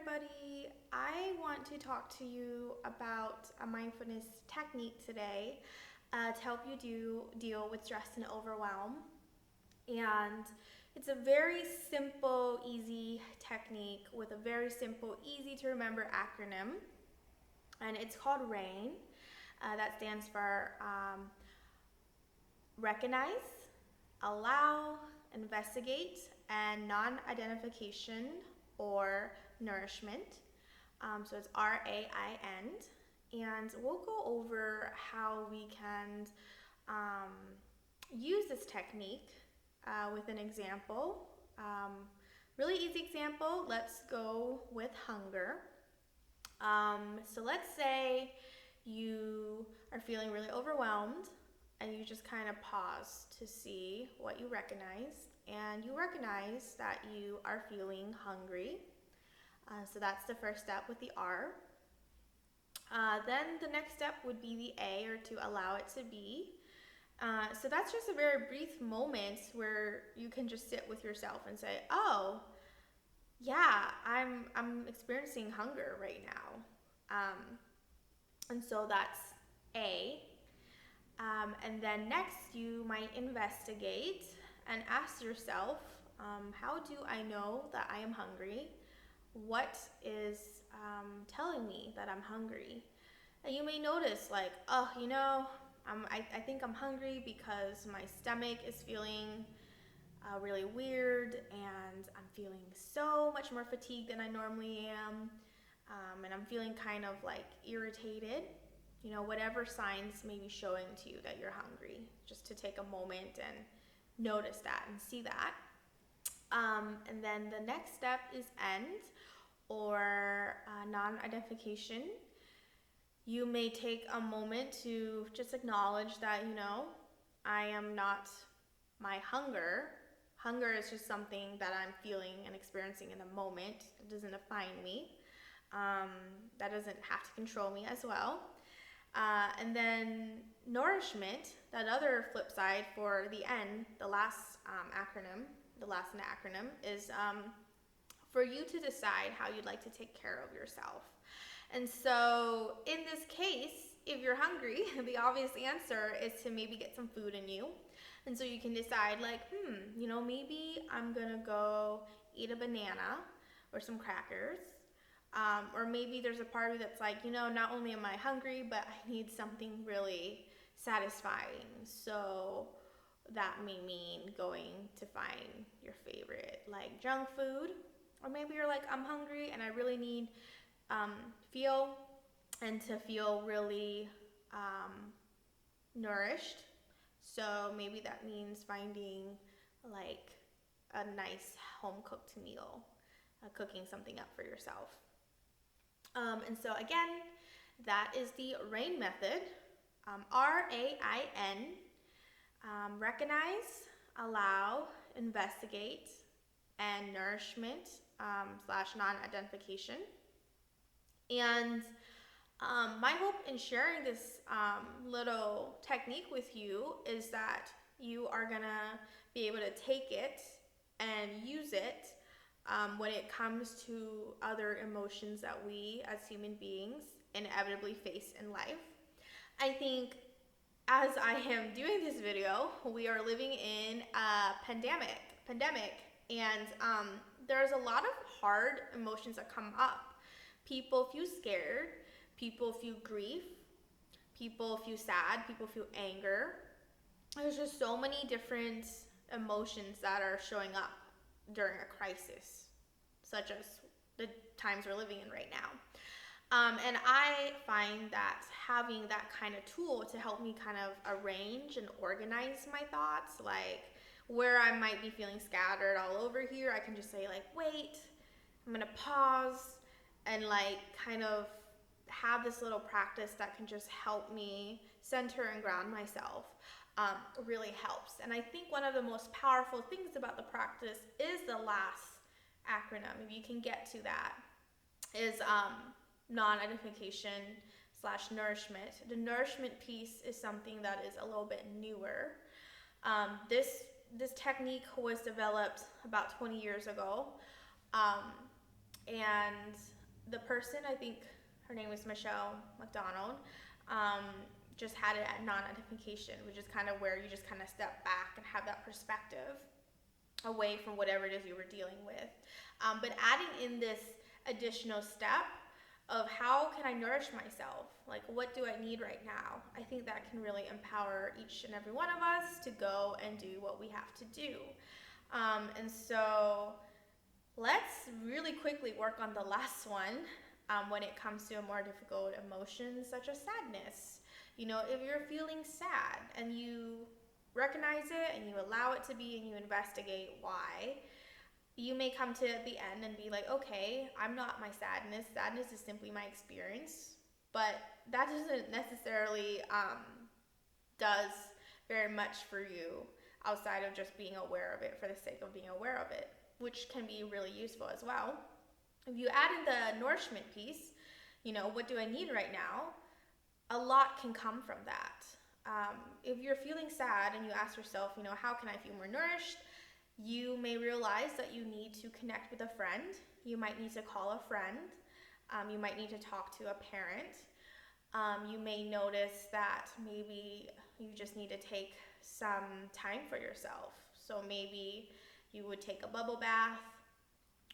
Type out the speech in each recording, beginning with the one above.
everybody. I want to talk to you about a mindfulness technique today to help you deal with stress and overwhelm. And it's a very simple, easy technique with a very simple, easy to remember acronym. And it's called RAIN. That stands for Recognize, Allow, Investigate, and Non-Identification or Nourishment. So it's RAIN. And we'll go over how we can use this technique with an example. Really easy example. Let's go with hunger. So let's say you are feeling really overwhelmed and you just kind of pause to see what you recognize, and you recognize that you are feeling hungry. So that's the first step with the R. Then the next step would be the A, or to allow it to be. So that's just a very brief moment where you can just sit with yourself and say, oh, yeah, I'm experiencing hunger right now. And so that's A. And then next you might investigate and ask yourself, how do I know that I am hungry? What is telling me that I'm hungry? And you may notice like, oh, I think I'm hungry because my stomach is feeling really weird, and I'm feeling so much more fatigued than I normally am, and I'm feeling kind of like irritated. Whatever signs may be showing to you that you're hungry, just to take a moment and notice that and see that. And then the next step is end, or non-identification. You may take a moment to just acknowledge that, I am not my hunger. Hunger is just something that I'm feeling and experiencing in the moment. It doesn't define me. That doesn't have to control me as well. And then nourishment, that other flip side for the N, the last acronym, the last in the acronym, is for you to decide how you'd like to take care of yourself. And so in this case, if you're hungry, the obvious answer is to maybe get some food in you. And so you can decide like, maybe I'm gonna go eat a banana or some crackers. Or maybe there's a part of you that's like, not only am I hungry, but I need something really satisfying. So that may mean going to find your favorite like junk food. Or maybe you're like, I'm hungry and I really need to feel really nourished. So maybe that means finding like a nice home cooked meal, cooking something up for yourself. And so again, that is the RAIN method, RAIN, recognize, allow, investigate, and nourishment / non-identification. And my hope in sharing this little technique with you is that you are gonna be able to take it and use it when it comes to other emotions that we as human beings inevitably face in life. I think as I am doing this video, we are living in a pandemic, and there's a lot of hard emotions that come up. People feel scared, people feel grief, people feel sad, people feel anger. There's just so many different emotions that are showing up during a crisis, such as the times we're living in right now. And I find that having that kind of tool to help me kind of arrange and organize my thoughts, like where I might be feeling scattered all over here, I can just say like, wait, I'm gonna pause and like kind of have this little practice that can just help me center and ground myself. Really helps. And I think one of the most powerful things about the practice is the last acronym, if you can get to that, is non-identification / nourishment. The nourishment piece is something that is a little bit newer. This technique was developed about 20 years ago, and the person, I think her name was Michelle McDonald, just had it at non-identification, which is kind of where you just kind of step back and have that perspective away from whatever it is you were dealing with. But adding in this additional step of how can I nourish myself? Like, what do I need right now? I think that can really empower each and every one of us to go and do what we have to do. And so let's really quickly work on the last one when it comes to a more difficult emotion such as sadness. You know, if you're feeling sad and you recognize it and you allow it to be and you investigate why, you may come to the end and be like, okay, I'm not my sadness. Sadness is simply my experience. But that doesn't necessarily does very much for you outside of just being aware of it for the sake of being aware of it, which can be really useful as well. If you add in the nourishment piece, you know, what do I need right now? A lot can come from that. If you're feeling sad and you ask yourself, you know, how can I feel more nourished? You may realize that you need to connect with a friend. You might need to call a friend. You might need to talk to a parent. You may notice that maybe you just need to take some time for yourself. So maybe you would take a bubble bath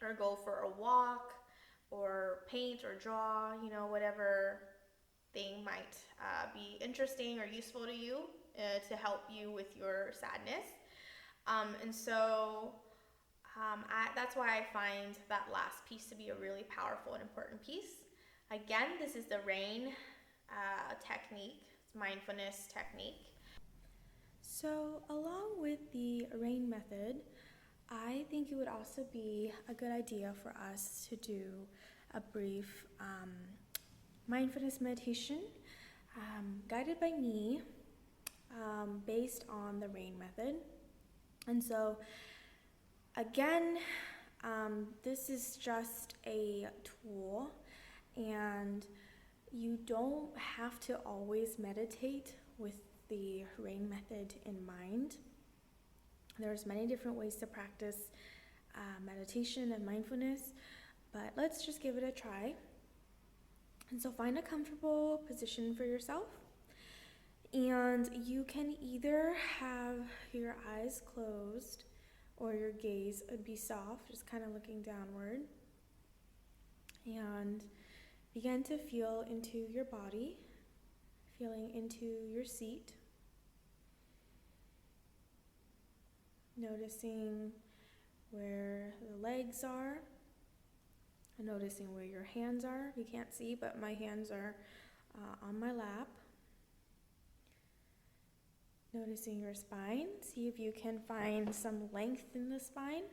or go for a walk or paint or draw, you know, whatever thing might be interesting or useful to you to help you with your sadness. And so that's why I find that last piece to be a really powerful and important piece. Again, this is the RAIN technique, it's mindfulness technique. So along with the RAIN method, I think it would also be a good idea for us to do a brief mindfulness meditation guided by me based on the RAIN method. And so again, this is just a tool, and you don't have to always meditate with the RAIN method in mind. There's many different ways to practice meditation and mindfulness, but let's just give it a try. And so find a comfortable position for yourself, and you can either have your eyes closed or your gaze would be soft, just kind of looking downward, and begin to feel into your body, feeling into your seat, noticing where the legs are, noticing where your hands are. You can't see, but my hands are on my lap. Noticing your spine. See if you can find some length in the spine.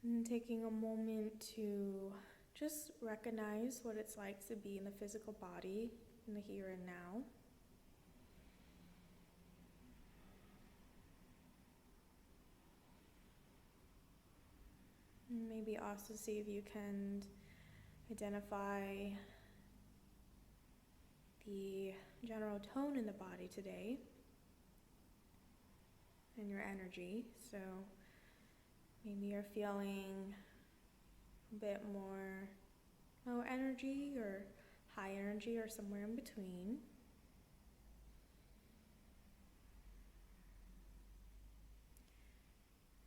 And taking a moment to just recognize what it's like to be in the physical body in the here and now. And maybe also see if you can identify the general tone in the body today and your energy. So maybe you're feeling a bit more low energy or high energy or somewhere in between.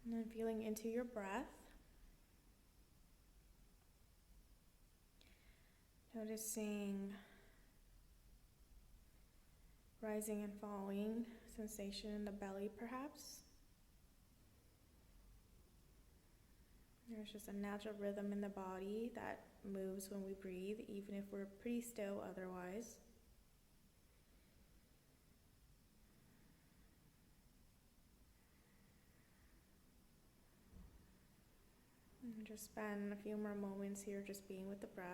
And then feeling into your breath. Noticing rising and falling sensation in the belly, perhaps. There's just a natural rhythm in the body that moves when we breathe, even if we're pretty still otherwise. And just spend a few more moments here just being with the breath.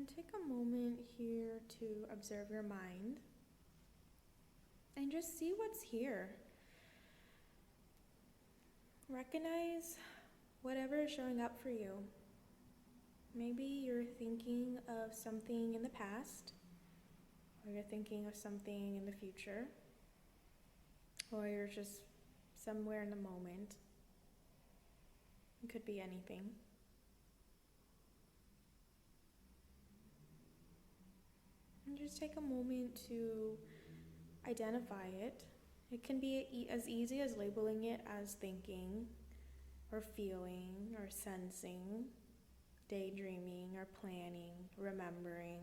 And take a moment here to observe your mind and just see what's here. Recognize whatever is showing up for you. Maybe you're thinking of something in the past, or you're thinking of something in the future, or you're just somewhere in the moment. It could be anything. And just take a moment to identify it. It can be as easy as labeling it as thinking, or feeling, or sensing, daydreaming, or planning, remembering.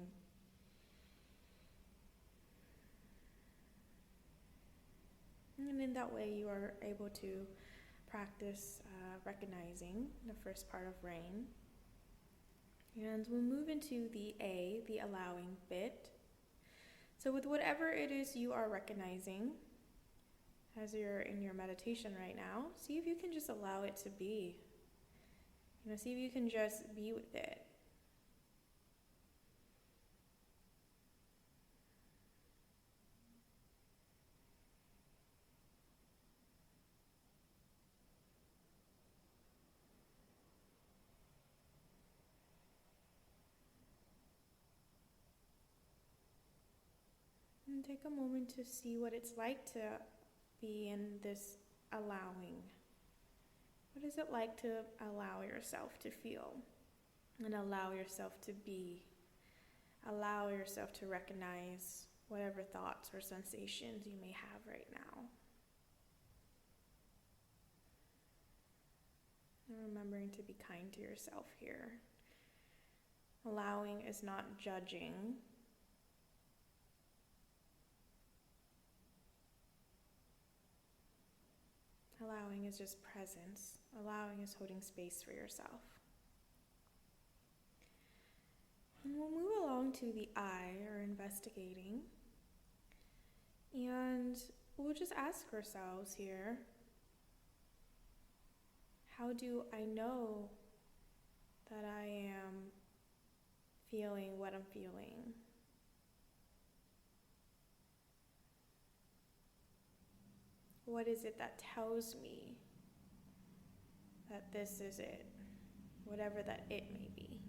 And in that way, you are able to practice recognizing the first part of rain. And we'll move into the A, the allowing bit. So with whatever it is you are recognizing, as you're in your meditation right now, see if you can just allow it to be. See if you can just be with it. And take a moment to see what it's like to be in this allowing. What is it like to allow yourself to feel and allow yourself to be? Allow yourself to recognize whatever thoughts or sensations you may have right now. And remembering to be kind to yourself here. Allowing is not judging. Allowing is just presence. Allowing is holding space for yourself. And we'll move along to the I, or investigating. And we'll just ask ourselves here, how do I know that I am feeling what I'm feeling? What is it that tells me that this is it, whatever that it may be?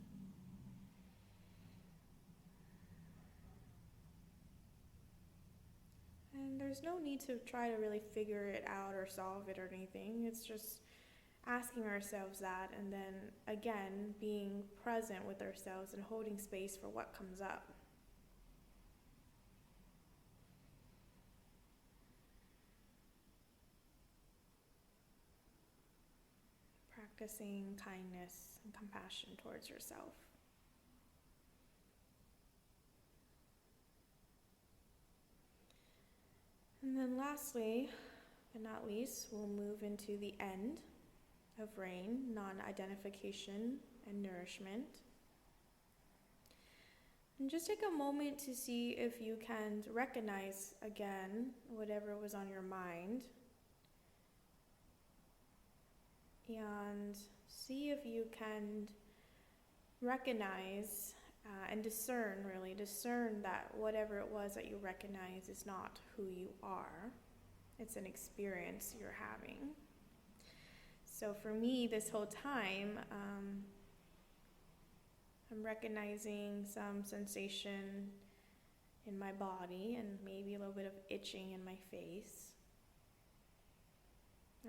And there's no need to try to really figure it out or solve it or anything. It's just asking ourselves that, and then again being present with ourselves and holding space for what comes up. Practicing kindness and compassion towards yourself. And then lastly, but not least, we'll move into the end of rain, non-identification and nourishment. And just take a moment to see if you can recognize again whatever was on your mind. And see if you can recognize and discern that whatever it was that you recognize is not who you are. It's an experience you're having. So for me, this whole time, I'm recognizing some sensation in my body and maybe a little bit of itching in my face.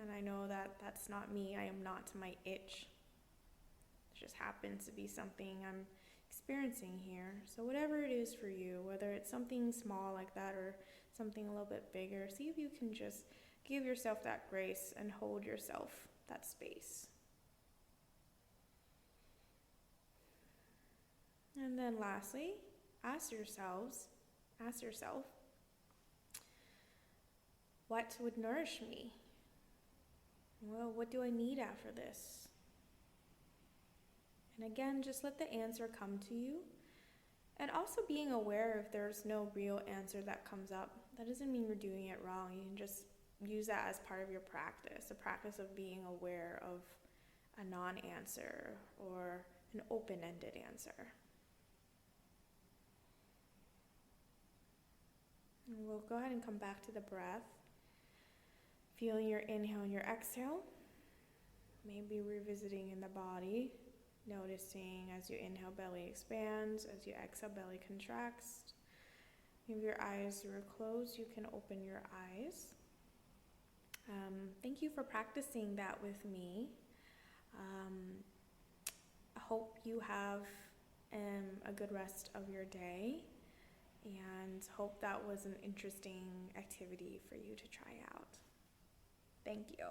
And I know that that's not me. I am not my itch. It just happens to be something I'm experiencing here. So whatever it is for you, whether it's something small like that or something a little bit bigger, see if you can just give yourself that grace and hold yourself that space. And then lastly, ask yourself, what would nourish me? Well, what do I need after this? And again, just let the answer come to you. And also being aware if there's no real answer that comes up. That doesn't mean you're doing it wrong. You can just use that as part of your practice, a practice of being aware of a non-answer or an open-ended answer. And we'll go ahead and come back to the breath. Feeling your inhale and your exhale. Maybe revisiting in the body. Noticing as you inhale, belly expands. As you exhale, belly contracts. If your eyes were closed, you can open your eyes. Thank you for practicing that with me. I hope you have a good rest of your day, and hope that was an interesting activity for you to try out. Thank you.